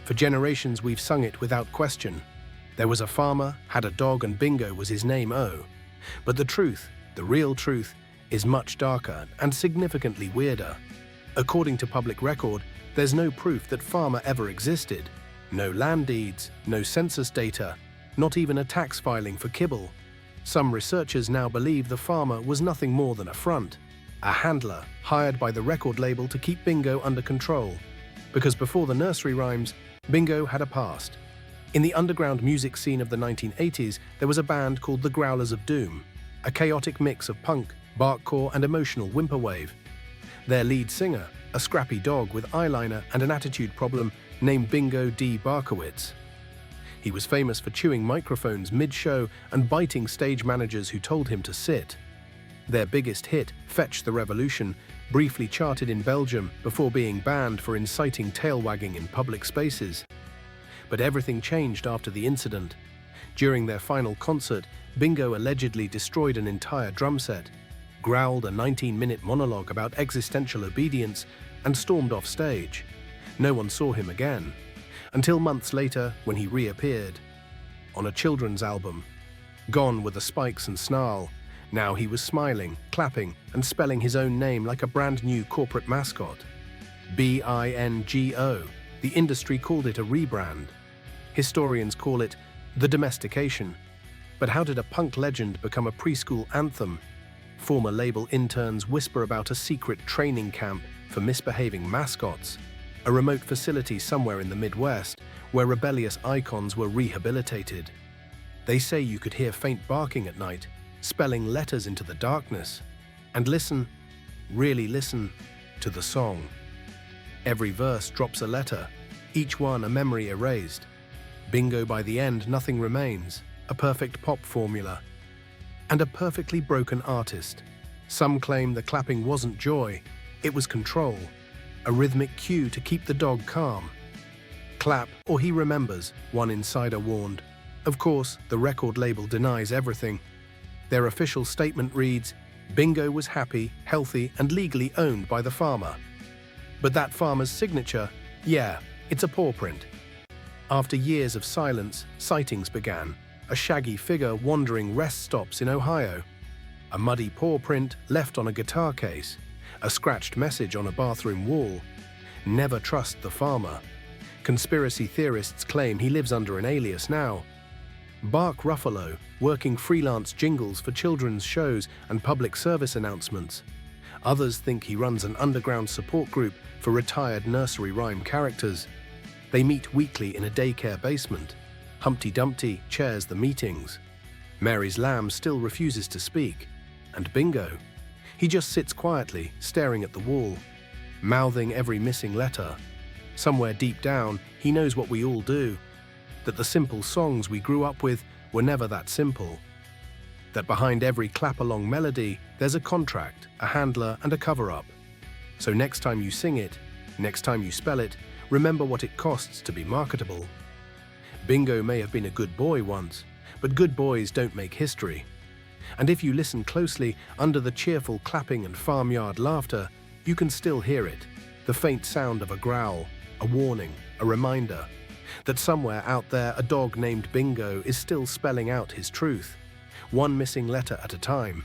For generations we've sung it without question. There was a farmer, had a dog, and Bingo was his name, oh. But the truth, the real truth, is much darker and significantly weirder. According to public record, there's no proof that Farmer ever existed. No land deeds, no census data, not even a tax filing for kibble. Some researchers now believe the farmer was nothing more than a front, a handler hired by the record label to keep Bingo under control. Because before the nursery rhymes, Bingo had a past. In the underground music scene of the 1980s, there was a band called the Growlers of Doom, a chaotic mix of punk, barkcore, and emotional whimperwave. Their lead singer, a scrappy dog with eyeliner and an attitude problem named Bingo D. Barkowitz. He was famous for chewing microphones mid-show and biting stage managers who told him to sit. Their biggest hit, Fetch the Revolution, briefly charted in Belgium before being banned for inciting tail-wagging in public spaces. But everything changed after the incident. During their final concert, Bingo allegedly destroyed an entire drum set, growled a 19-minute monologue about existential obedience, and stormed off stage. No one saw him again, until months later when he reappeared. On a children's album. Gone were the spikes and snarl. Now he was smiling, clapping, and spelling his own name like a brand new corporate mascot. Bingo. The industry called it a rebrand. Historians call it the domestication. But how did a punk legend become a preschool anthem? Former label interns whisper about a secret training camp for misbehaving mascots, a remote facility somewhere in the Midwest where rebellious icons were rehabilitated. They say you could hear faint barking at night, spelling letters into the darkness. And listen, really listen, to the song. Every verse drops a letter, each one a memory erased. Bingo, by the end, nothing remains, a perfect pop formula. And a perfectly broken artist. Some claim the clapping wasn't joy, it was control, a rhythmic cue to keep the dog calm. Clap or he remembers, one insider warned. Of course, the record label denies everything. Their official statement reads, Bingo was happy, healthy, and legally owned by the farmer. But that farmer's signature, yeah, it's a paw print. After years of silence, sightings began. A shaggy figure wandering rest stops in Ohio. A muddy paw print left on a guitar case. A scratched message on a bathroom wall. Never trust the farmer. Conspiracy theorists claim he lives under an alias now. Bark Ruffalo, working freelance jingles for children's shows and public service announcements. Others think he runs an underground support group for retired nursery rhyme characters. They meet weekly in a daycare basement. Humpty Dumpty chairs the meetings. Mary's lamb still refuses to speak. And Bingo, he just sits quietly, staring at the wall, mouthing every missing letter. Somewhere deep down, he knows what we all do, that the simple songs we grew up with were never that simple. That behind every clap-along melody, there's a contract, a handler, and a cover-up. So next time you sing it, next time you spell it, remember what it costs to be marketable. Bingo may have been a good boy once, but good boys don't make history. And if you listen closely, under the cheerful clapping and farmyard laughter, you can still hear it, the faint sound of a growl, a warning, a reminder, that somewhere out there a dog named Bingo is still spelling out his truth, one missing letter at a time.